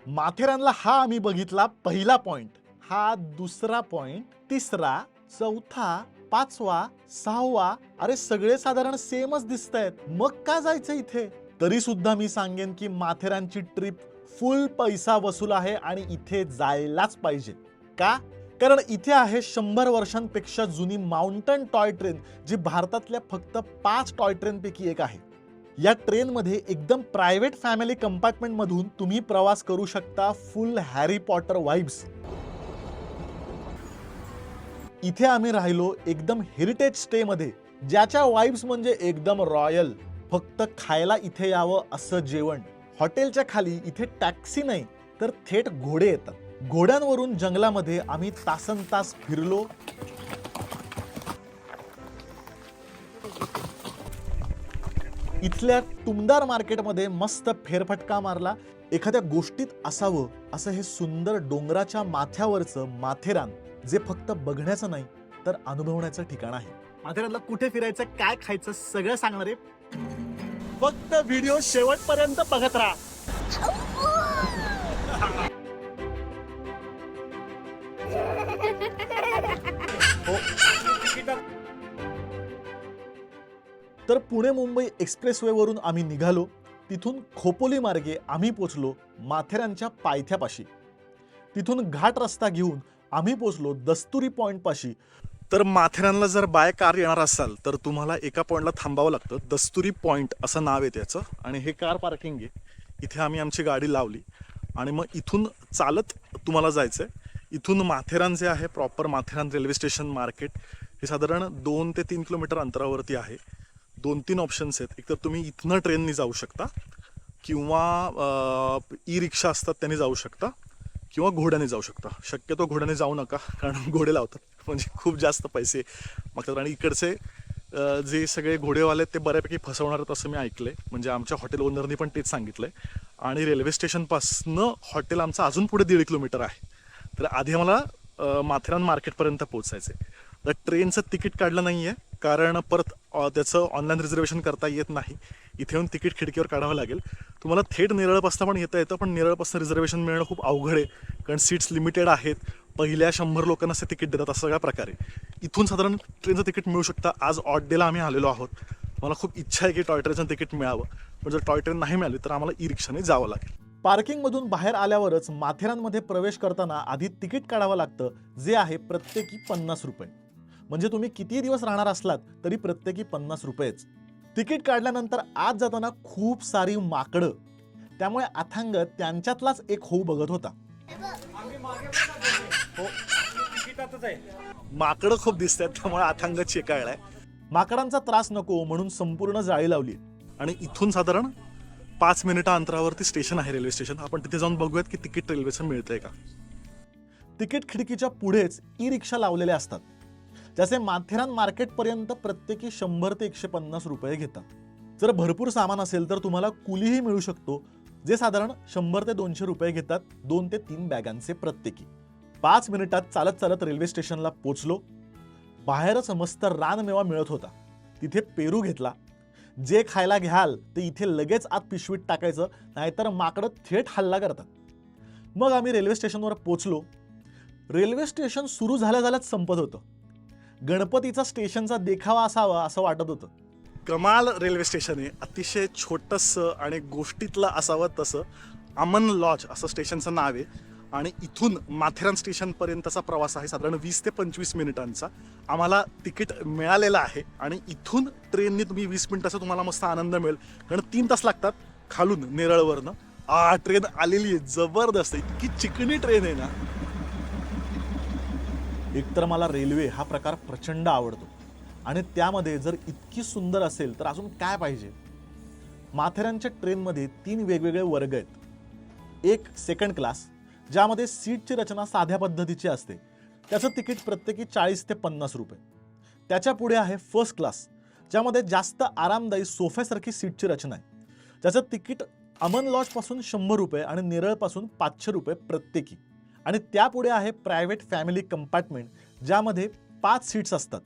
माथेरानला हा आम्ही बघितला पहिला पॉइंट, हा दुसरा पॉइंट, तिसरा, चौथा, पाचवा, सहावा, अरे सगळे साधारण सेमच दिसतायत, मग का जायचं इथे? तरी सुद्धा मी सांगेन की माथेरानची ट्रिप फुल पैसा वसूल आहे आणि इथे जायलाच पाहिजे. का? कारण इथे आहे 100 वर्षांपेक्षा जुनी माउंटन टॉय ट्रेन, जी भारतातल्या फक्त 5 टॉय ट्रेनपैकी एक आहे. या ट्रेनमध्ये एकदम प्रायव्हेट फॅमिली कंपार्टमेंट मधून तुम्ही प्रवास करू शकता, फुल हॅरी पॉटर वाइब्स. इथे आम्ही राहिलो एकदम हेरिटेज स्टे मध्ये, ज्याच्या वाइब्स म्हणजे एकदम रॉयल. फक्त खायला इथे यावं असं जेवण. हॉटेलच्या खाली इथे टॅक्सी नाही तर थेट घोडे येतात. घोड्यांवरून जंगलामध्ये आम्ही तासनतास फिरलो. इथल्या टुमदार मार्केटमध्ये मस्त फेरफटका मारला. एखाद्या गोष्टीत असावं असं हे सुंदर डोंगराच्या माथ्यावरचं माथेरान, जे फक्त बघण्याचं नाही तर अनुभवण्याचं ठिकाण आहे. माथेरानला कुठे फिरायचं, काय खायचं, सगळं सांगणार आहे. फक्त व्हिडिओ शेवटपर्यंत बघत राहा. हो. तर पुणे मुंबई एक्सप्रेसवे वरून आम्ही निघालो. तिथून खोपोली मार्गे आम्ही पोचलो माथेरानच्या पायथ्यापाशी. तिथून घाट रस्ता घेऊन आम्ही पोचलो दस्तुरी पॉइंट पाशी. तर माथेरानला जर बाय कार येणार असाल तर तुम्हाला एका पॉइंटला थांबावं लागतं. दस्तुरी पॉइंट असं नाव आहे त्याचं, आणि हे कार पार्किंग आहे. इथे आम्ही आमची गाडी लावली आणि मग इथून चालत तुम्हाला जायचं आहे. इथून माथेरान जे आहे, proper Matheran railway station market, हे साधारण 2 ते 3 किलोमीटर अंतरावरती आहे. 2-3 ऑप्शन्स आहेत. एक तर तुम्ही इथनं ट्रेननी जाऊ शकता, किंवा ई रिक्षा असतात त्यांनी जाऊ शकता, किंवा घोड्याने जाऊ शकता. शक्यतो घोड्याने जाऊ नका, कारण घोडे लावतात, म्हणजे खूप जास्त पैसे मागतात. आणि इकडचे जे सगळे घोडेवाले ते बऱ्यापैकी फसवणार आहेत असं मी ऐकलंय. म्हणजे आमच्या हॉटेल ओनरनी पण तेच सांगितलंय. आणि रेल्वे स्टेशनपासनं हॉटेल आमचं अजून पुढे 1.5 किलोमीटर आहे. तर आधी आम्हाला माथेरान मार्केटपर्यंत पोहोचायचं आहे. तर ट्रेनचं तिकीट काढलं नाही आहे, कारण परत त्याचं ऑनलाईन रिझर्वेशन करता येत नाही. इथे येऊन तिकीट खिडकीवर काढावं लागेल. तुम्हाला थेट नेरळपासून पण येता येतं, पण नेरळपासून रिझर्वेशन मिळणं खूप अवघड आहे, कारण सीट्स लिमिटेड आहेत. पहिल्या 100 लोकांना ते तिकीट देतात, असं सगळ्या प्रकारे. इथून साधारण ट्रेनचं तिकीट मिळू शकतं. आज ऑड डेला आम्ही आलेलो आहोत. मला खूप इच्छा आहे की टॉय ट्रेनचं तिकीट मिळावं, पण जर टॉय ट्रेन नाही मिळाली तर आम्हाला ई रिक्षाने जावं लागेल. पार्किंगमधून बाहेर आल्यावरच माथेरानमध्ये प्रवेश करताना आधी तिकीट काढावं लागतं, जे आहे प्रत्येकी 50 रुपये. म्हणजे तुम्ही किती दिवस राहणार असलात तरी प्रत्येकी 50 रुपयेच. तिकीट काढल्यानंतर आत जाताना खूप सारी माकडं, त्यामुळे अथांग त्यांच्यातलाच एक होऊ बघत होता. हो. माकडं खूप दिसतात, त्यामुळे अथांग चेकाळलाय. माकडांचा त्रास नको म्हणून संपूर्ण जाळी लावली. आणि इथून साधारण 5 मिनिटं अंतरावरती स्टेशन आहे, रेल्वे स्टेशन. आपण तिथे जाऊन बघूयात की तिकीट रेल्वेचं मिळतंय का. तिकीट खिडकीच्या पुढेच ई रिक्षा लावलेल्या असतात, ज्याचे माथेरान मार्केटपर्यंत प्रत्येकी 100 ते 150 रुपये घेतात. जर भरपूर सामान असेल तर तुम्हाला कुलीही मिळू शकतो, जे साधारण 100 ते 200 रुपये घेतात, 2 ते 3 बॅगांचे प्रत्येकी. 5 मिनिटात चालत चालत रेल्वे स्टेशनला पोचलो. बाहेरच मस्त रानमेवा मिळत होता. तिथे पेरू घेतला. जे खायला घ्याल ते इथे लगेच आत पिशवीत टाकायचं, नाहीतर माकडं थेट हल्ला करतात. मग आम्ही रेल्वे स्टेशनवर पोचलो. रेल्वे स्टेशन सुरू झाल्या झाल्याच संपत होतं. गणपतीचा स्टेशनचा देखावा असावा असं वाटत होतं. कमाल रेल्वे स्टेशन आहे. अतिशय छोटंसं आणि गोष्टीतलं असावं तसं. अमन लॉज असं स्टेशनचं नाव आहे. आणि इथून माथेरान स्टेशनपर्यंतचा प्रवास आहे साधारण 20 ते 25 मिनिटांचा. आम्हाला तिकीट मिळालेलं आहे आणि इथून ट्रेनने तुम्ही 20 मिनिटाचा तुम्हाला मस्त आनंद मिळेल, कारण 3 तास लागतात खालून नेरळवरनं. ट्रेन आलेली आहे, जबरदस्त, इतकी चिकनी ट्रेन आहे ना. एकतर मला रेल्वे हा प्रकार प्रचंड आवडतो, आणि त्यामध्ये जर इतकी सुंदर असेल तर अजून काय पाहिजे. माथेरानच्या ट्रेनमध्ये 3 वेगवेगळे वर्ग आहेत. एक सेकंड क्लास, ज्यामध्ये सीटची रचना साध्या पद्धतीची असते, त्याचं तिकीट प्रत्येकी 40 ते 50 रुपये. त्याच्या पुढे आहे फर्स्ट क्लास, ज्यामध्ये जास्त आरामदायी सोफ्यासारखी सीटची रचना आहे, ज्याचं तिकीट अमन लॉजपासून 100 रुपये आणि नेरळपासून 500 रुपये प्रत्येकी. आणि त्यापुढे आहे प्रायव्हेट फॅमिली कंपार्टमेंट, ज्यामध्ये 5 सीट्स असतात.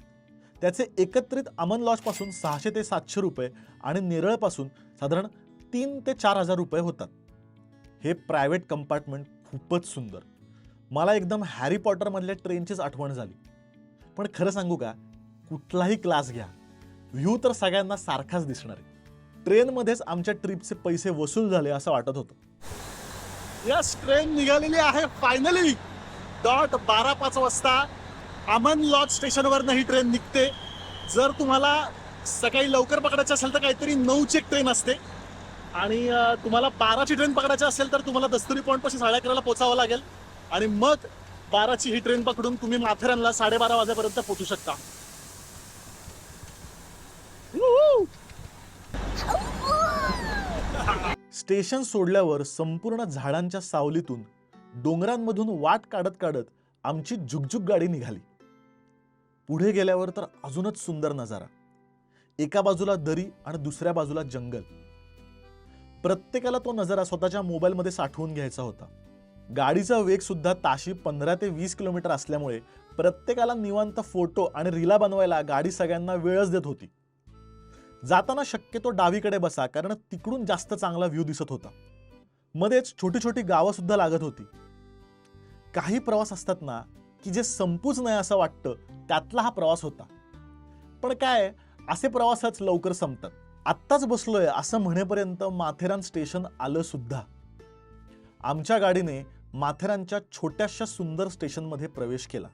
त्याचे एकत्रित अमन लॉजपासून 600 ते 700 रुपये आणि नेरळपासून साधारण 3 ते 4 हजार रुपये होतात. हे प्रायव्हेट कंपार्टमेंट खूपच सुंदर. मला एकदम हॅरी पॉटर मधल्या ट्रेनचीच आठवण झाली. पण खरं सांगू का, कुठलाही क्लास घ्या, व्ह्यू तर सगळ्यांना सारखाच दिसणार आहे. ट्रेनमध्येच आमच्या ट्रिपचे पैसे वसूल झाले असं वाटत होतं. यस, ट्रेन निघालेली आहे फायनली. डॉट 12:05 वाजता अमन लॉज स्टेशनवरनं ही ट्रेन निघते. जर तुम्हाला सकाळी लवकर पकडायचं असेल तर काहीतरी 9ची एक ट्रेन असते आणि तुम्हाला 12ची ट्रेन पकडायची असेल तर तुम्हाला दस्तुरी पॉईंट पाशी 11:30ला पोचावं लागेल आणि मग 12ची ही ट्रेन पकडून तुम्ही माथेरानला 12:30 वाजेपर्यंत पोहोचू शकता. स्टेशन सोडल्यावर संपूर्ण झाडांच्या सावलीतून डोंगरांमधून वाट काढत काढत आमची जुगजुग गाडी निघाली. पुढे गेल्यावर तर अजूनच सुंदर नजारा. एका बाजूला दरी आणि दुसऱ्या बाजूला जंगल. प्रत्येकाला तो नजारा स्वतःच्या मोबाईलमध्ये साठवून घ्यायचा होता. गाडीचा वेग सुद्धा ताशी 15 ते 20 किलोमीटर असल्यामुळे प्रत्येकाला निवांत फोटो आणि रीला बनवायला गाडी सगळ्यांना वेळच देत होती. जाताना शक्यतो डावीकडे बसा, कारण तिकडून जास्त चांगला व्ह्यू दिसत होता. मध्येच छोटी छोटी गावं सुद्धा लागत होती. काही प्रवास असतात ना की जे संपूच नाही असं वाटतं, त्यातला हा प्रवास होता. पण काय, असे प्रवासच लवकर संपतात. आत्ताच बसलोय असं म्हणेपर्यंत माथेरान स्टेशन आलं सुद्धा. आमच्या गाडीने माथेरानच्या छोट्याशा सुंदर स्टेशनमध्ये प्रवेश केला.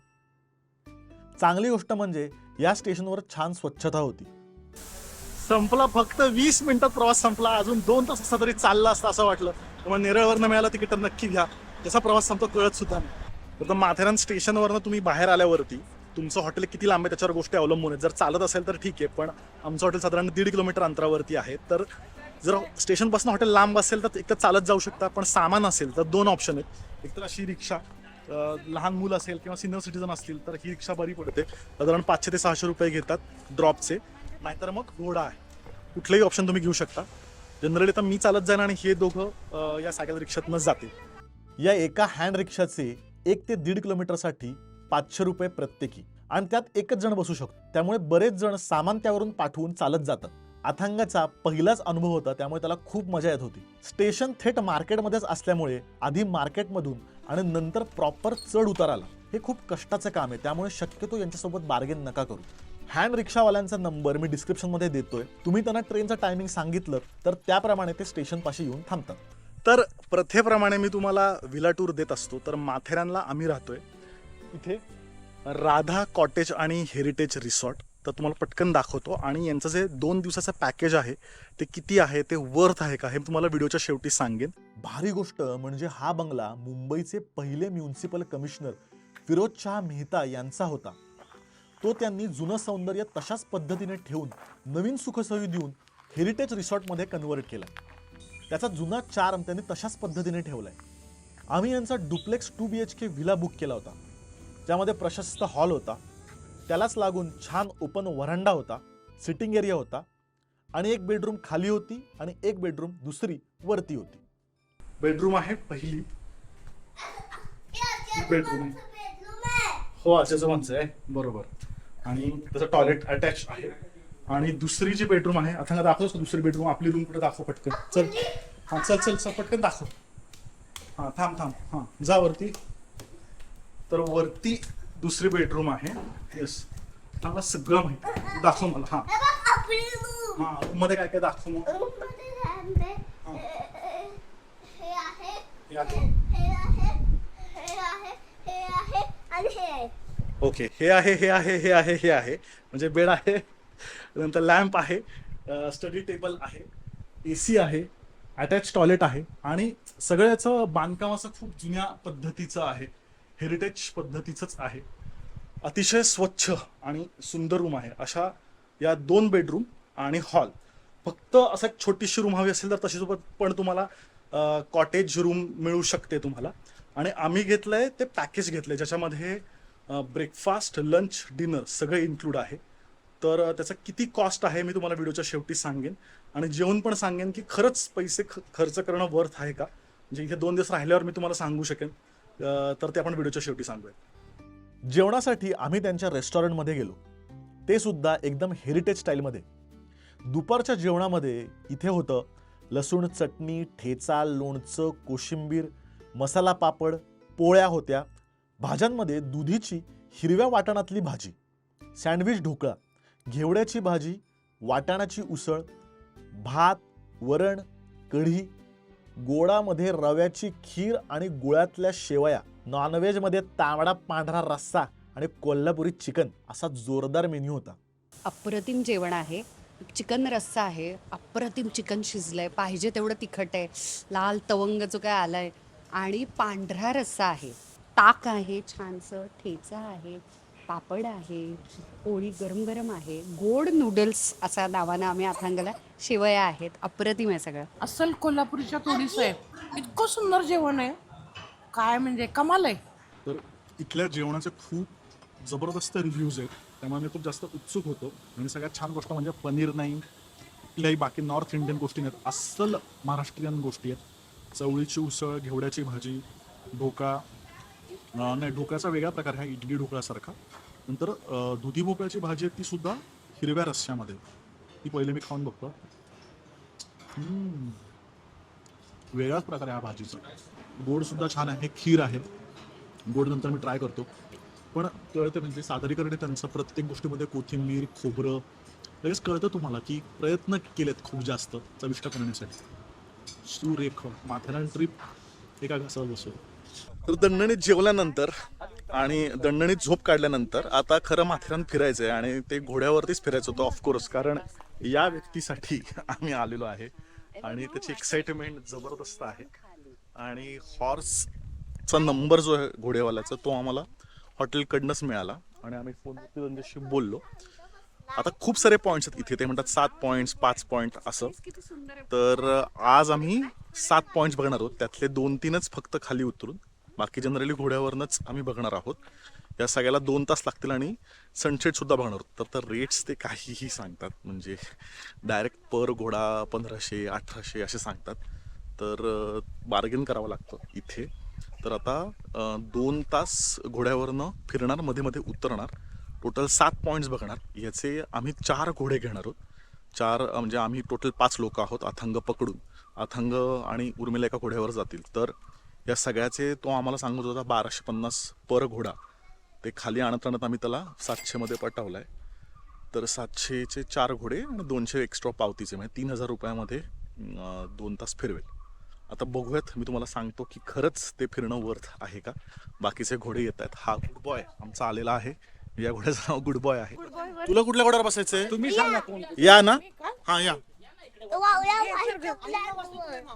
चांगली गोष्ट म्हणजे या स्टेशनवर छान स्वच्छता होती. संपला, फक्त 20 मिनिटात प्रवास संपला. अजून 2 तास असता तरी चालला असता असं वाटलं. तुम्हाला नेरळवरनं मिळालं तिकीट तर नक्की घ्या. त्याचा प्रवास संपतो कळत सुद्धा नाही. तर माथेरान स्टेशनवरनं तुम्ही बाहेर आल्यावरती तुमचं हॉटेल किती लांब आहे त्याच्यावर गोष्टी अवलंबून आहेत. जर चालत असेल तर ठीक आहे, पण आमचं हॉटेल साधारण 1.5 किलोमीटर अंतरावरती आहे. तर जर स्टेशनपासून हॉटेल लांब असेल तर एक तर चालत जाऊ शकता, पण सामान असेल तर 2 ऑप्शन आहेत. एक तर अशी रिक्षा, लहान मुलं असेल किंवा सिनियर सिटीजन असतील तर ही रिक्षा बरी पडते. साधारण 500 ते 600 रुपये घेतात ड्रॉपचे. नाहीतर मग घोडा आहे. कुठलेही ऑप्शन तुम्ही घेऊ शकता. जनरली तर मी चालत जाईन आणि हे दोघं या सायकल रिक्षातनंच जातील. या एका हँड रिक्षाचे 1 ते 1.5 किलोमीटरसाठी 500 रुपये प्रत्येकी, आणि त्यात एकच जण बसू शकतो. त्यामुळे बरेच जण सामान त्यावरून पाठवून चालत जातात. अथांगाचा पहिलाच अनुभव होता, त्यामुळे त्याला खूप मजा येत होती. स्टेशन थेट मार्केटमध्येच असल्यामुळे आधी मार्केटमधून आणि नंतर प्रॉपर चढ उतार आला. हे खूप कष्टाचं काम आहे, त्यामुळे शक्यतो यांच्यासोबत बार्गेन नका करू. हँड रिक्षावाल्यांचा नंबर मी डिस्क्रिप्शनमध्ये देतोय. तुम्ही त्यांना ट्रेनचं टायमिंग सांगितलं तर त्याप्रमाणे ते स्टेशनपाशी येऊन थांबतात. तर प्रथेप्रमाणे मी तुम्हाला विला टूर देत असतो. तर माथेरानला आम्ही राहतोय इथे राधा कॉटेज आणि हेरिटेज रिसॉर्ट. तर तुम्हाला पटकन दाखवतो. आणि यांचं जे 2 दिवसाचं पॅकेज आहे ते किती आहे, ते वर्थ आहे का, हे तुम्हाला व्हिडिओच्या शेवटी सांगेन. भारी गोष्ट म्हणजे हा बंगला मुंबईचे पहिले म्युनिसिपल कमिशनर फिरोजशाह मेहता यांचा होता. तो त्यांनी जुनं सौंदर्य तशाच पद्धतीने ठेवून नवीन सुखसोयी देऊन हेरिटेज रिसॉर्टमध्ये कन्व्हर्ट केला. त्याचा जुना चार्म त्यांनी तशाच पद्धतीने ठेवलाय. आम्ही यांचा डुप्लेक्स 2 BHK विला बुक केला होता, ज्यामध्ये प्रशस्त हॉल होता, त्यालाच लागून छान ओपन वरांडा होता, सिटिंग एरिया होता आणि एक बेडरूम खाली होती आणि एक बेडरूम दुसरी वरती होती. बेडरूम आहे पहिली बेडरूम हो आजोबांचं आहे बरोबर. आणि त्याचं टॉयलेट अटॅच आहे. आणि दुसरी जी बेडरूम आहे, आता दाखवतो दुसरी बेडरूम. आपली रूम कुठे दाखव पटकन. चल हां चल पटकन दाखव. हां थांब हां जा वरती. तर वरती दुसरी बेडरूम आहे. येस, मला सगळं माहिती. दाखव मला. हां हां रूममध्ये काय काय दाखव मग. ओके, हे आहे म्हणजे बेड आहे, नंतर लॅम्प आहे, स्टडी टेबल आहे, AC आहे, अटॅच टॉयलेट आहे. आणि सगळ्याचं बांधकाम असं खूप जुन्या पद्धतीचं आहे, हेरिटेज पद्धतीचंच आहे. अतिशय स्वच्छ आणि सुंदर रूम आहे. अशा या 2 बेडरूम आणि हॉल. फक्त असं एक छोटीशी रूम हवी असेल तर तशीसोबत पण तुम्हाला कॉटेज रूम मिळू शकते तुम्हाला. आणि आम्ही घेतलंय ते पॅकेज घेतलंय, ज्याच्यामध्ये ब्रेकफास्ट, लंच, डिनर सगळं इन्क्लूड आहे. तर त्याचा किती कॉस्ट आहे मी तुम्हाला व्हिडिओच्या शेवटी सांगेन. आणि जेवण पण सांगेन की खरंच पैसे खर्च करणं वर्थ आहे का. म्हणजे इथे 2 दिवस राहिल्यावर मी तुम्हाला सांगू शकेन. तर ते आपण व्हिडिओच्या शेवटी सांगूया. जेवणासाठी आम्ही त्यांच्या रेस्टॉरंटमध्ये गेलो, ते सुद्धा एकदम हेरिटेज स्टाईलमध्ये. दुपारच्या जेवणामध्ये इथे होतं लसूण चटणी, ठेचा, लोणचं, कोशिंबीर, मसाला पापड, पोळ्या होत्या. भाज्यांमध्ये दुधीची हिरव्या वाटाणातली भाजी, सँडविच ढोकळा, घेवड्याची भाजी, वाटाणाची उसळ, भात, वरण, कढी, गोडामध्ये रव्याची खीर आणि गुळातल्या शेवया, नॉनव्हेजमध्ये तांबडा पांढरा रस्सा आणि कोल्हापुरी चिकन असा जोरदार मेन्यू होता. अप्रतिम जेवण आहे. चिकन रस्सा आहे, अप्रतिम चिकन शिजलंय, पाहिजे तेवढं तिखट आहे, लाल तवंग जो काय आलाय आणि पांढरा रस्सा आहे, ताक आहे छानसं, ठेचा आहे, पापड आहे, पोळी गरम गरम आहे, गोड नूडल्स असा नावानं आम्ही अथांगला, शेवया आहेत. अप्रतिम आहे सगळं. अस्सल कोल्हापुरीच्या तोडीस आहे. इतकं सुंदर जेवण आहे, काय म्हणजे कमाल आहे. तर इथल्या जेवणाचे खूप जबरदस्त रिव्ह्यूज आहेत, त्यामुळे मी खूप जास्त उत्सुक होतो. आणि सगळ्यात छान गोष्ट म्हणजे पनीर नाही, कुठल्याही बाकी नॉर्थ इंडियन गोष्टी नाहीत, अस्सल महाराष्ट्रीयन गोष्टी आहेत. चवळीची उसळ, घेवड्याची भाजी, ढोका, नाही ढोक्याचा वेगळा प्रकार आहे इडली ढोकळ्यासारखा. नंतर दुधी भोपळ्याची भाजी आहे, ती सुद्धा हिरव्या रस्स्यामध्ये, ती पहिले मी खाऊन बघतो. वेगळाच प्रकार आहे हा भाजीचा. गोड सुद्धा छान आहे, खीर आहे, गोड नंतर मी ट्राय करतो. पण कळतं म्हणजे सादरीकरण त्यांचं प्रत्येक गोष्टीमध्ये कोथिंबीर, खोबरं, लगेच कळतं तुम्हाला की प्रयत्न केलेत खूप जास्त चविष्ट करण्यासाठी. सुरेख माथेरान ट्रिप एका घासावर बसव. तर दणदणीत जेवल्यानंतर आणि दणदणीत झोप काढल्यानंतर आता खरं माथेरान फिरायचं आहे आणि ते घोड्यावरतीच फिरायचं होतं ऑफकोर्स, कारण या व्यक्तीसाठी आम्ही आलेलो आहे आणि त्याची एक्साइटमेंट जबरदस्त आहे. आणि हॉर्सचा नंबर जो आहे घोडेवाल्याचा तो आम्हाला हॉटेलकडनंच मिळाला आणि आम्ही फोनवरती त्यांच्याशी बोललो. आता खूप सारे पॉईंट्स आहेत इथे, ते म्हणतात 7 पॉईंट्स 5 पॉईंट असं. तर आज आम्ही 7 पॉईंट्स बघणार आहोत, त्यातले 2-3च फक्त खाली उतरून, बाकी जनरली घोड्यावरनंच आम्ही बघणार आहोत. या सगळ्याला 2 तास लागतील आणि सनसेट सुद्धा बघणार आहोत. तर रेट्स ते काहीही सांगतात, म्हणजे डायरेक्ट पर घोडा 1500 1800 असे सांगतात. तर बार्गेन करावं लागतं इथे. तर आता 2 तास घोड्यावरनं फिरणार, मध्ये मध्ये उतरणार, टोटल 7 पॉईंट्स बघणार. याचे आम्ही 4 घोडे घेणार आहोत. 4 म्हणजे आम्ही टोटल 5 लोक आहोत अथांग पकडून. अथांग आणि उर्मिला एका घोड्यावर जातील. तर या सगळ्याचे तो आम्हाला सांगत होता 1250 पर घोडा. ते खाली आणत आणत आम्ही त्याला 700मध्ये पटावलं आहे. तर 700चे 4 घोडे आणि 200 एक्स्ट्रा पावतीचे, म्हणजे 3000 रुपयामध्ये 2 तास फिरवेल. आता बघूयात, मी तुम्हाला सांगतो की खरंच ते फिरणं वर्थ आहे का. बाकीचे घोडे येत आहेत. हा गुड बॉय आमचा आलेला आहे, या घोड्याचं नाव गुड बॉय आहे. तुला कुठल्या घोड्यावर बसायचंय? तुम्ही सांगा कोण. या ना, हा या.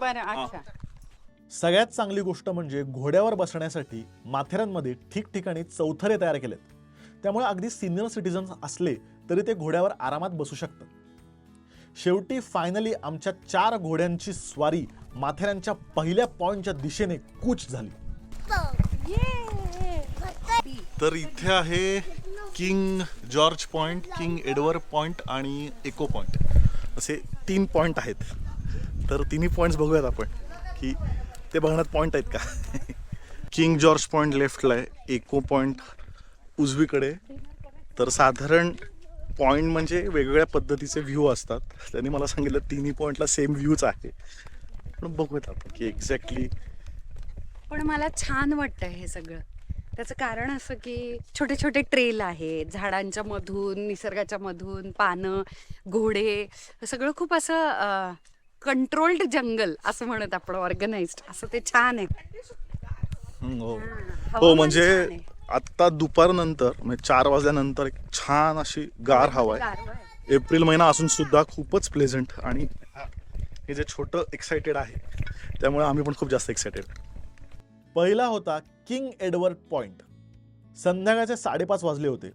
बरं, अच्छा. सगळ्यात चांगली गोष्ट म्हणजे घोड्यावर बसण्यासाठी माथेरानमध्ये ठिकठिकाणी चौथरे तयार केलेत. त्यामुळे अगदी सिनियर सिटीजन्स असले तरी ते घोड्यावर आरामात बसू शकतात. शेवटी फायनली आमच्या 4 घोड्यांची स्वारी माथेरानच्या पहिल्या पॉइंटच्या दिशेने कूच झाली. तर इथे आहे king George point, king Edward point आणि इको पॉइंट, असे 3 पॉइंट आहेत. तर तिन्ही पॉइंट्स बघूयात आपण की ते बघण्यात पॉइंट आहेत का. किंग जॉर्ज पॉइंट लेफ्टला आहे, इको पॉइंट उजवीकडे. तर साधारण पॉइंट म्हणजे वेगवेगळ्या पद्धतीचे व्ह्यू असतात. त्यांनी मला सांगितलं तिन्ही पॉइंटला सेम व्ह्यूच आहे. पण बघूयात आपण की एक्झॅक्टली. पण मला छान वाटतं हे सगळं. त्याचं कारण असं की छोटे छोटे ट्रेल आहेत, झाडांच्या मधून, निसर्गाच्या मधून, पानं, घोडे, सगळं खूप असं कंट्रोल्ड जंगल असं म्हणत आपण, ऑर्गनाइज्ड असं. ते छान आहे. हो म्हणजे आत्ता दुपारनंतर म्हणजे 4 वाजल्यानंतर एक छान अशी गार हवा आहे. एप्रिल महिना असून सुद्धा खूपच प्लेझंट. आणि हे जे छोटं एक्सायटेड आहे त्यामुळे आम्ही पण खूप जास्त एक्सायटेड. पहिला होता किंग एडवर्ड पॉइंट. संध्याकाळचे 5:30 वाजले होते.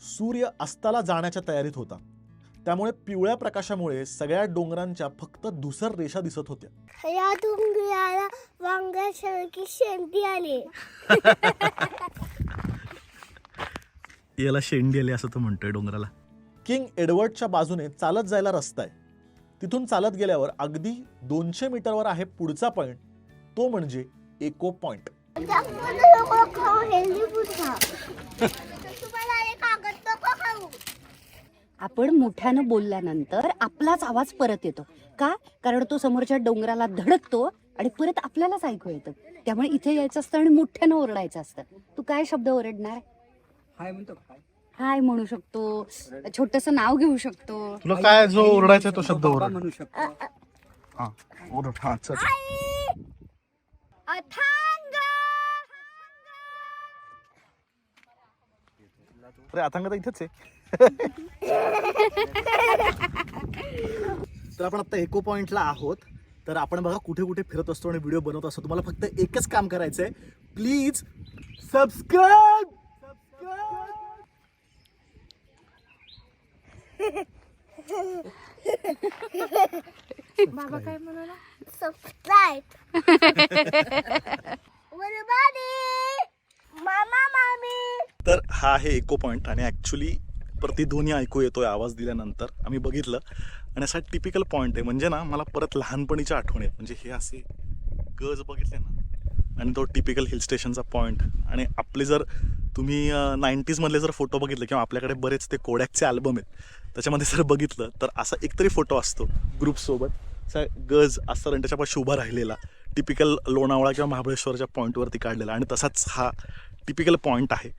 सूर्य अस्ताला जाण्याच्या तयारीत होता, त्यामुळे पिवळ्या प्रकाशामुळे सगळ्या डोंगरांच्या फक्त धुसर रेषा दिसत होत्या. या डोंगराला वांग्यासारखी शेंडी आली. याला शेंडी आली असं तो म्हणतोय डोंगराला. किंग एडवर्डच्या बाजूने चालत जायला रस्ता आहे. तिथून चालत गेल्यावर अगदी 200 मीटरवर आहे पुढचा पॉइंट, तो म्हणजे इको पॉइंट. आपण मोठ्यानं बोलल्यानंतर आपलाच आवाज परत येतो. का? कारण तो समोरच्या डोंगराला धडकतो आणि परत आपल्यालाच ऐकू येतं. त्यामुळे इथे यायचं असतं आणि मोठ्यानं ओरडायचं असतं. तू काय शब्द ओरडणार? हाय म्हणतो काय? हाय म्हणू शकतो, छोटस नाव घेऊ शकतो. तुला काय जो ओरडायचा तो शब्द बाबा ओरड. म्हणू शकतो. हा ओरड. हा चल. अथांग अरे अथांग तर इथेच आहे. तर आपण आता इको पॉइंटला आहोत. तर आपण बघा कुठे कुठे फिरत असतो आणि व्हिडिओ बनवत असतो. तुम्हाला फक्त एकच काम करायचंय, प्लीज सबस्क्राईब. बाबा काय म्हणाला? सबस्क्राईब everybody मामा मामी. तर हा आहे इको पॉइंट आणि ॲक्च्युली प्रतिध्वनी ऐकू येतोय आवाज दिल्यानंतर. आम्ही बघितलं आणि असा टिपिकल पॉइंट आहे. म्हणजे ना मला परत लहानपणीच्या आठवणी आहेत. म्हणजे हे असे गज बघितले ना आणि तो टिपिकल हिल स्टेशनचा पॉइंट. आणि आपले जर तुम्ही 90s मधले जर फोटो बघितले किंवा आपल्याकडे बरेच ते कोडॅकचे अल्बम आहेत त्याच्यामध्ये जर बघितलं तर असा एकतरी फोटो असतो ग्रुपसोबत, असा गज असतं आणि त्याच्यापाशी उभा राहिलेला टिपिकल लोणावळा किंवा महाबळेश्वरच्या पॉईंटवरती काढलेला. आणि तसाच हा टिपिकल पॉईंट आहे.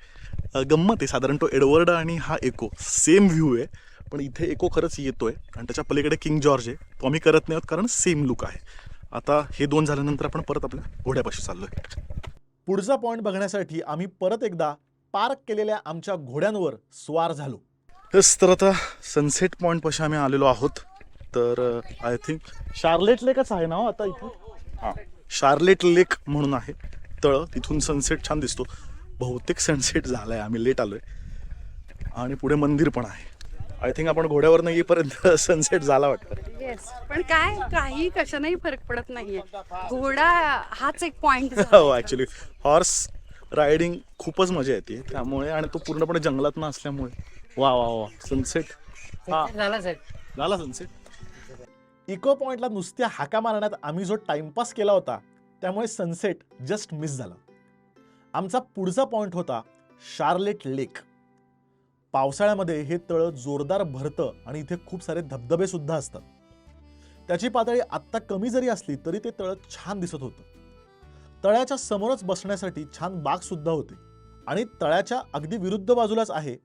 गंमत आहे, साधारण तो एडवर्ड आणि हा एको सेम व्ह्यू आहे. पण इथे एको खरंच येतोय आणि त्याच्या पलीकडे किंग जॉर्ज आहे. तो आम्ही करत नाही आहोत कारण सेम लुक आहे. आता हे दोन झाल्यानंतर आपण परत आपल्या घोड्यापाशी चाललोय. पुढचा पॉईंट बघण्यासाठी आम्ही परत एकदा पार्क केलेल्या आमच्या घोड्यांवर स्वार झालो. तेच तर आता सनसेट पॉईंट पाशी आम्ही आलेलो आहोत. तर आय थिंक शार्लेट लेकच आहे ना हो आता इथे. हां, शार्लेट लेक म्हणून आहे तळ. तिथून सनसेट छान दिसतो. बहुतेक सनसेट झालाय, आम्ही लेट आलोय. आणि पुढे मंदिर पण आहे. आय थिंक आपण घोड्यावर येईपर्यंत सनसेट झाला वाटतं. येस, पण काय काही कशानेही फरक पडत नाहीये. घोडा हाच एक पॉइंट. हो, ॲक्च्युली हॉर्स रायडिंग खूपच मजा येते त्यामुळे. आणि तो पूर्णपणे जंगलात न असल्यामुळे वा वा वा सनसेट हा झाला सनसेट. इको पॉइंटला नुसत्या हाका मारण्यात आम्ही जो टाइमपास केला होता त्यामुळे सनसेट जस्ट मिस झाला. आमचा पुढचा पॉइंट होता शार्लेट लेक. पावसाळ्यामध्ये हे तळ जोरदार भरतं आणि इथे खूप सारे धबधबे सुद्धा असतात. त्याची पातळी आत्ता कमी जरी असली तरी ते तळ छान दिसत होतं. तळ्याच्या समोरच बसण्यासाठी छान बाग सुद्धा होते. आणि तळ्याच्या अगदी विरुद्ध बाजूलाच आहे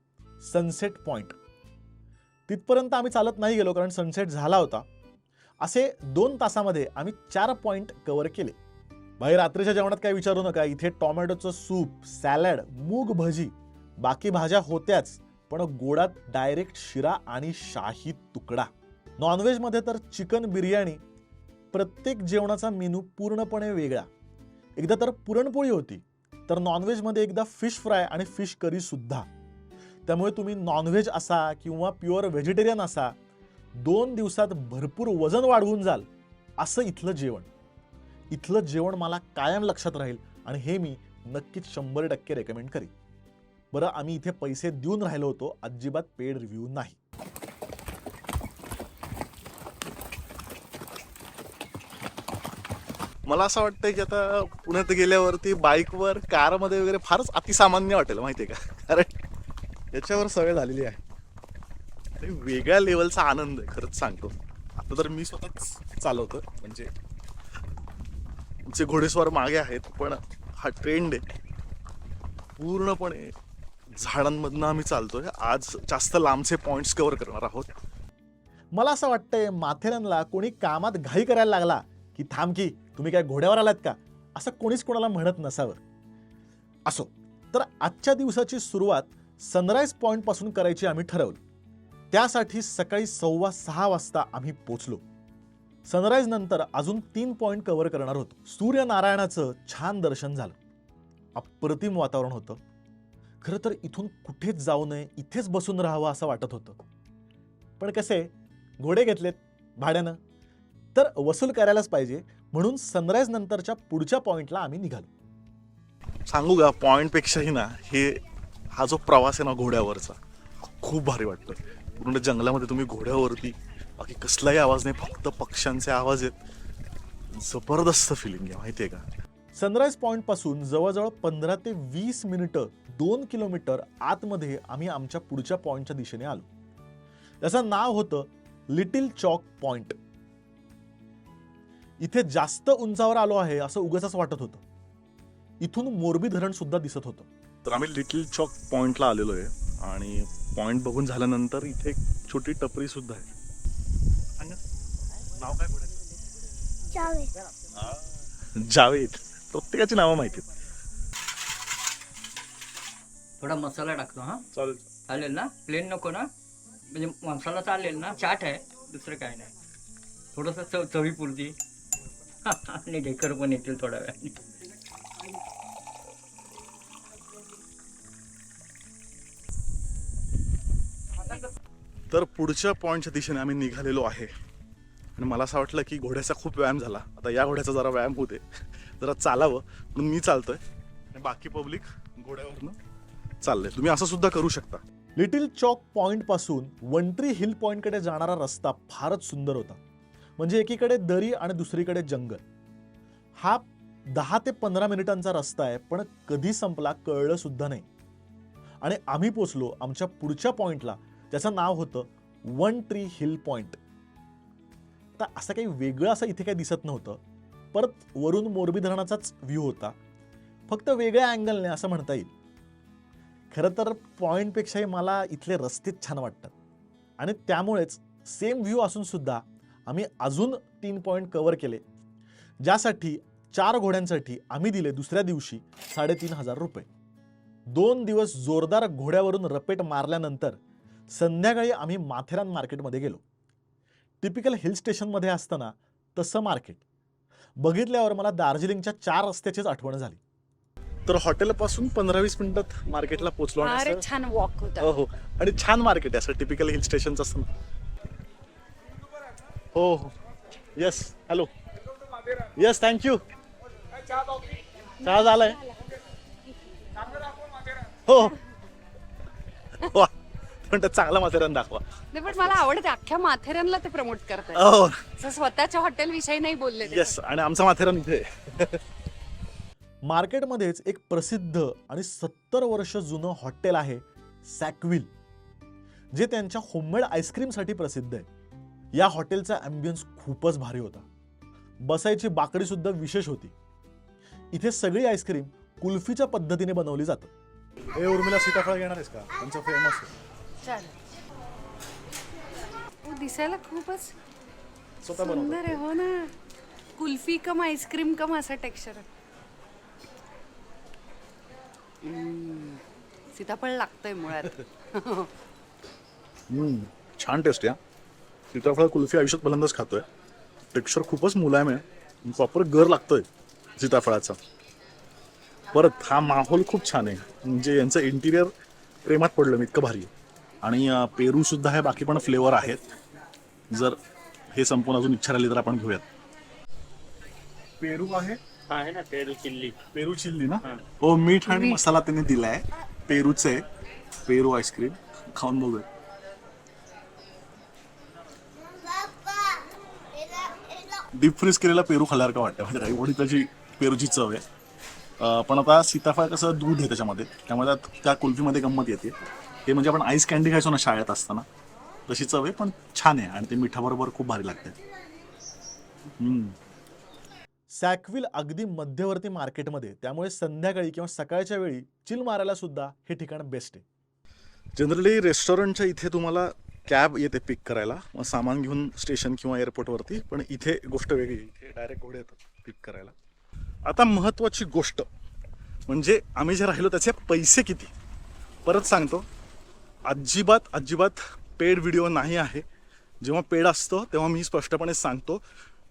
सनसेट पॉइंट. तिथपर्यंत आम्ही चालत नाही गेलो कारण सनसेट झाला होता. असे 2 तासामध्ये आम्ही 4 पॉइंट कव्हर केले. भाई रात्रीच्या जेवणात काय विचारू नका. इथे टोमॅटोचं सूप, सॅलड, मूग भजी, बाकी भाज्या होत्याच, पण गोडात डायरेक्ट शिरा आणि शाही तुकडा. नॉनव्हेजमध्ये तर चिकन बिर्याणी. प्रत्येक जेवणाचा मेनू पूर्णपणे वेगळा. एकदा तर पुरणपोळी होती, तर नॉनव्हेजमध्ये एकदा फिश फ्राय आणि फिश करी सुद्धा. त्यामुळे तुम्ही नॉनव्हेज असा किंवा प्युअर व्हेजिटेरियन असा 2 दिवसात भरपूर वजन वाढवून जाल असं इथलं जेवण. इथलं जेवण मला कायम लक्षात राहील आणि हे मी नक्कीच 100% रेकमेंड करीन. बरं, आम्ही इथे पैसे देऊन राहिलो होतो, अजिबात पेड रिव्ह्यू नाही. मला असं वाटतंय की आता पुण्यात गेल्यावरती बाईकवर कारमध्ये वगैरे फारच अतिसामान्य वाटेल माहितीये का. कारण याच्यावर सवय झालेली आहे. आणि वेगळ्या लेवलचा आनंद आहे खरंच सांगतो. आता तर मी स्वतःच चालवतो, म्हणजे आमचे घोडेस्वार मागे आहेत, पण हा ट्रेंड आहे. पूर्णपणे झाडांमधनं आम्ही चालतोय. आज जास्त लांबचे पॉइंट्स कव्हर करणार आहोत. मला असं वाटतंय माथेरानला कोणी कामात घाई करायला लागला की थांब की तुम्ही काय घोड्यावर आलात का, असं कोणीच कोणाला म्हणत नसावं. असो, तर आजच्या दिवसाची सुरुवात सनराईज पॉइंट पासून करायची आम्ही ठरवलं. त्यासाठी सकाळी 6:15 वाजता आम्ही पोचलो. सनराईज नंतर अजून 3 पॉइंट कव्हर करणार होतो. सूर्यनारायणाचं छान दर्शन झालं. अप्रतिम वातावरण होतं. खरं तर इथून कुठेच जाऊ नये, इथेच बसून राहावं असं वाटत होतं. पण कसे घोडे घेतलेत भाड्यानं तर वसूल करायलाच पाहिजे, म्हणून सनराईज नंतरच्या पुढच्या पॉइंटला आम्ही निघालो. सांगू का, पॉइंटपेक्षाही ना हा जो प्रवास आहे ना घोड्यावरचा खूप भारी वाटतं. पूर्ण जंगलामध्ये तुम्ही घोड्यावरती, बाकी कसलाही आवाज नाही, फक्त पक्ष्यांचे आवाज आहेत. जबरदस्त फिलिंग आहे माहितीये का. सनराईज पॉइंट पासून जवळजवळ 15 ते 20 मिनिटं 2 किलोमीटर आतमध्ये आम्ही आमच्या पुढच्या पॉइंटच्या दिशेने आलो. त्याचं नाव होतं लिटिल चॉक पॉइंट. इथे जास्त उंचावर आलो आहे असं उगाचच वाटत होतं. इथून मोरबी धरण सुद्धा दिसत होतं. तर आम्ही लिटिल चॉक पॉइंटला आलेलो आहे आणि पॉइंट बघून झाल्यानंतर इथे एक छोटी टपरी सुद्धा आहे. सांगा, नाव काय पुढे? जावेद. प्रत्येकाची नावं माहिती आहेत. थोडा मसाला टाकतो. हा चालेल. चालेल ना? प्लेन नको ना? म्हणजे मसाला चालेल ना? चाट आहे, दुसरं काय नाही. थोडंसं चवीपुरती आणि ढेकर पण येतील थोड्या वेळाने. तर पुढच्या पॉइंटच्या दिशेने आम्ही निघालेलो आहे आणि मला असं वाटलं की घोड्याचा खूप व्यायाम झाला, आता या घोड्याचा जरा व्यायाम होते, जरा चालावं म्हणून मी चालतोय आणि बाकी पब्लिक घोड्यावरनं चाललंय. तुम्ही असं सुद्धा करू शकता. लिटिल चॉक पॉइंट पासून वंट्री हिल पॉइंटकडे जाणारा रस्ता फारच सुंदर होता. म्हणजे एकीकडे दरी आणि दुसरीकडे जंगल. हा 10 ते 15 मिनिटांचा रस्ता आहे, पण कधी संपला कळलं सुद्धा नाही. आणि आम्ही पोचलो आमच्या पुढच्या पॉइंटला, ज्याचं नाव होतं वन ट्री हिल पॉइंट. तर असं काही वेगळं असं इथे काही दिसत नव्हतं. परत वरून मोरबी धरणाचाच व्ह्यू होता, फक्त वेगळ्या अँगलने असं म्हणता येईल. खरं तर पॉइंटपेक्षाही मला इथले रस्तेच छान वाटतात आणि त्यामुळेच सेम व्ह्यू असून सुद्धा आम्ही अजून 3 पॉइंट कव्हर केले, ज्यासाठी 4 घोड्यांसाठी आम्ही दिले दुसऱ्या दिवशी 3,500 रुपये. 2 दिवस जोरदार घोड्यावरून रपेट मारल्यानंतर संध्याकाळी आम्ही माथेरान मार्केटमध्ये गेलो. टिपिकल हिल स्टेशनमध्ये असताना तसं मार्केट बघितल्यावर मला दार्जिलिंगच्या 4 रस्त्याचीच आठवण झाली. तर हॉटेलपासून 15-20 मिनिटात मार्केटला पोहोचलो. अरे छान वॉक होता. हो, आणि छान मार्केट आहे, असं टिपिकल हिल स्टेशनचं असतं ना. हो, येस, हॅलो, येस, थँक्यू. चहा झालाय. हो, वा, पण चांगला माथेरान दाखवा. नाही, पण मला आवडते, अख्ख्या माथेरानला ते प्रमोट करतात. हो, असं स्वतःच्या हॉटेल विषयी नाही बोलले ते. येस, आणि आमचा माथेरान इथे आहे. मार्केटमध्येच एक प्रसिद्ध आणि 70 वर्ष जुनं हॉटेल आहे सॅकविल, जे त्यांच्या होममेड आईस्क्रीमसाठी प्रसिद्ध आहे. या हॉटेलचा ॲम्बियन्स खूपच भारी होता. बसायची बाकडी सुद्धा विशेष होती. इथे सगळी आईस्क्रीम कुल्फीच्या पद्धतीने बनवली जातात. हे उर्मिला सीताफळ घेणार आहेस का? त्यांचं फेमस आहे. चालेल. दिसायला खूपच स्वतः सुंदर बनवतात. आहे. हो ना, कुल्फी कम आईस्क्रीम कम असं टेक्स्चर आहे. सीताफळ लागतंय मुळात. छान टेस्ट आहे. सीताफळ कुल्फी आयुष्यात पहिल्यांदाच खातोय. टेक्स्चर खूपच मुलायम आहे, प्रॉपर गर लागतोय सीताफळाचा. परत हा माहोल खूप छान आहे, म्हणजे यांचं इंटिरियर प्रेमात पडलं मी, इतकं भारी आहे. आणि पेरू सुद्धा आहे, बाकी पण फ्लेवर आहेत. जर हे संपून अजून इच्छा राहिली तर आपण घेऊयात. पेरू आहे ना पेरू चिल्ली. पेरू चिल्ली ना. हो, मीठ आणि मसाला त्यांनी दिलाय. पेरूचे पेरू आईस्क्रीम खाऊन बघूया. डीप फ्रीज केलेला पेरू खाल्ल्यावर का वाटतं, म्हणजे एवढी त्याची पेरूची चव आहे. पण आता सीताफळ कसं दूध आहे त्याच्यामध्ये, त्यामुळे त्या कुल्फीमध्ये गंमत येते. हे म्हणजे आपण आईस कॅन्डी खायचो ना शाळेत असताना, तशी चव आहे, पण छान आहे आणि ते मिठाबरोबर खूप भारी लागते. सॅकविल अगदी मध्यवर्ती मार्केटमध्ये, त्यामुळे संध्याकाळी किंवा सकाळच्या वेळी चिल मारायला सुद्धा हे ठिकाण बेस्ट आहे. जनरली रेस्टॉरंटच्या इथे तुम्हाला कॅब येते पिक करायला, मग सामान घेऊन स्टेशन किंवा एअरपोर्टवरती, पण इथे गोष्ट वेगळी, इथे डायरेक्ट घोडे येतात पिक करायला. आता महत्त्वाची गोष्ट म्हणजे आम्ही जे राहिलो त्याचे पैसे किती. परत सांगतो, अजिबात पेड व्हिडिओ नाही आहे. जेव्हा पेड असतं तेव्हा मी स्पष्टपणे सांगतो.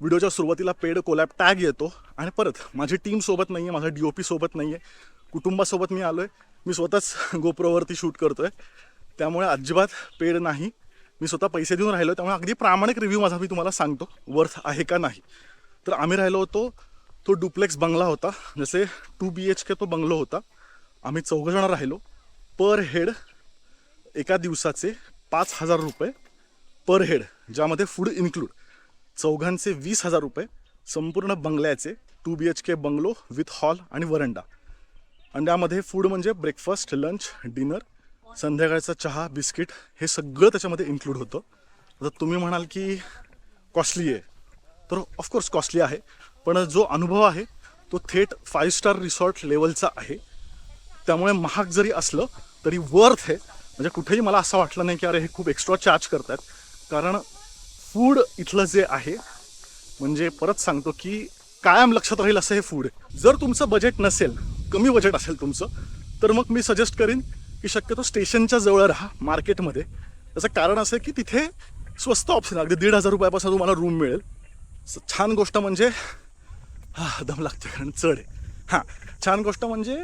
व्हिडिओच्या सुरुवातीला पेड कोलॅब टॅग येतो आणि परत माझी टीम सोबत नाही आहे, माझा DOP सोबत नाही आहे, कुटुंबासोबत मी आलो आहे, मी स्वतःच गोप्रोवरती शूट करतो आहे, त्यामुळे अजिबात पेड नाही. मी स्वतः पैसे देऊन राहिलो, त्यामुळे अगदी प्रामाणिक रिव्ह्यू माझा मी तुम्हाला सांगतो वर्थ आहे का नाही. तर आम्ही राहिलो होतो, तो डुप्लेक्स बंगला होता, जसे 2 BHK तो बंगलो होता. आम्ही 4 जण राहिलो. पर हेड एका दिवसाचे 5,000 रुपये पर हेड, ज्यामध्ये फूड इन्क्लूड. 4घांचे 20,000 रुपये. संपूर्ण बंगल्याचे 2 BHK बंगलो विथ हॉल आणि वरंडा. आणि त्यामध्ये फूड म्हणजे ब्रेकफास्ट, लंच, डिनर संध्याकाळचा चहा बिस्किट हे सगळं त्याच्यामध्ये इन्क्लूड होतं. आता तुम्ही म्हणाल की कॉस्टली आहे, तर ऑफकोर्स कॉस्टली आहे, पण जो अनुभव आहे तो थेट 5 स्टार रिसॉर्ट लेवलचा आहे. त्यामुळे महाग जरी असलं तरी वर्थ आहे. म्हणजे कुठेही मला असं वाटलं नाही की अरे हे खूप एक्स्ट्रा चार्ज करतात. कारण फूड इथलं जे आहे, म्हणजे परत सांगतो की कायम लक्षात राहील असं हे फूड आहे. जर तुमचं बजेट नसेल, कमी बजेट असेल तुमचं, तर मग मी सजेस्ट करीन की शक्यतो स्टेशनच्या जवळ राहा मार्केटमध्ये. त्याचं कारण असं आहे की तिथे स्वस्त ऑप्शन आहे. अगदी 1,500 रुपयापासून तुम्हाला रूम मिळेल. छान गोष्ट म्हणजे दम लागतो कारण चढ आहे. छान गोष्ट म्हणजे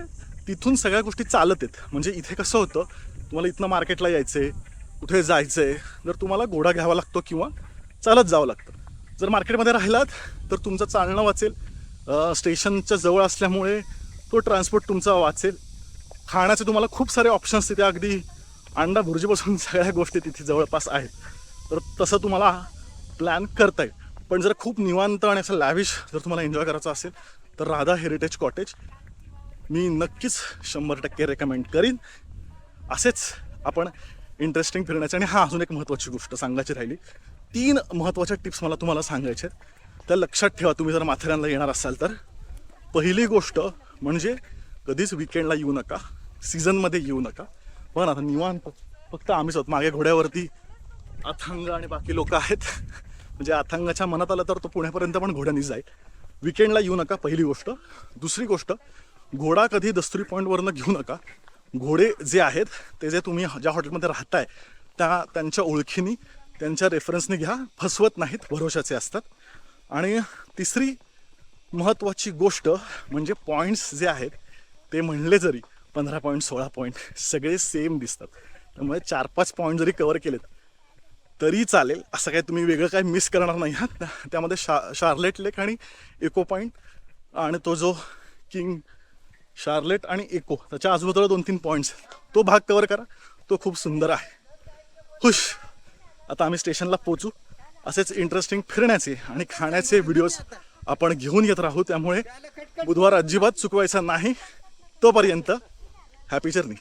तिथून सगळ्या गोष्टी चालत आहेत. म्हणजे इथे कसं होतं, तुम्हाला इथनं मार्केटला यायचं आहे, कुठे जायचं आहे, जर तुम्हाला घोडा घ्यावा लागतो किंवा चालत जावं लागतं. जर मार्केटमध्ये राहिलात तर तुमचं चालणं वाचेल. स्टेशनच्या जवळ असल्यामुळे तो ट्रान्सपोर्ट तुमचा वाचेल. खाण्याचे तुम्हाला खूप सारे ऑप्शन्स तिथे, अगदी अंडा भुर्जीपासून सगळ्या गोष्टी तिथे जवळपास आहेत. तर तसं तुम्हाला प्लॅन करता येईल. पण जर खूप निवांत आणि असं लॅविश जर तुम्हाला एन्जॉय करायचं असेल तर राधा हेरिटेज कॉटेज मी नक्कीच 100% रेकमेंड करीन. असेच आपण इंटरेस्टिंग फिरण्याचे. आणि अजून एक महत्त्वाची गोष्ट सांगायची राहिली. 3 महत्त्वाच्या टिप्स मला तुम्हाला सांगायच्या आहेत. त्या लक्षात ठेवा तुम्ही जर माथेरानला येणार असाल तर. पहिली गोष्ट म्हणजे कधीच विकेंडला येऊ नका, सीझनमध्ये येऊ नका. पण आता निवांत फक्त आम्हीच आहोत. मागे घोड्यावरती अथांग आणि बाकी लोक आहेत. म्हणजे अथांगाच्या मनात आलं तर तो पुण्यापर्यंत पण घोड्याने जाईल. विकेंडला येऊ नका, पहिली गोष्ट. दुसरी गोष्ट, घोडा कधी दस्तुरी पॉईंटवरनं घेऊ नका. घोडे जे आहेत ते जे तुम्ही ज्या हॉटेलमध्ये राहताय त्यांच्या ओळखीने, त्यांच्या रेफरन्सने घ्या. फसवत नाहीत, भरोशाचे असतात. आणि तिसरी महत्त्वाची गोष्ट म्हणजे पॉईंट्स जे आहेत ते म्हणले जरी 15 पॉईंट 16 पॉईंट सगळे सेम दिसतात. त्यामुळे 4-5 पॉईंट जरी कवर केलेत तरी चालेल. असं काय तुम्ही वेगळं काय मिस करणार नाही आहात. त्यामध्ये शार्लेट लेक आणि इको पॉईंट आणि तो जो किंग शार्लेट आणि इको त्याच्या आजूबाजूला 2-3 पॉईंट्स, तो भाग कवर करा. तो खूप सुंदर आहे. खुश. आता आम्ही स्टेशनला पोचू. असेच इंटरेस्टिंग फिरण्याचे आणि खाण्याचे व्हिडिओज आपण घेऊन येत राहू. त्यामुळे बुधवार अजिबात चुकवायचा नाही. तोपर्यंत हॅपी जर्नी.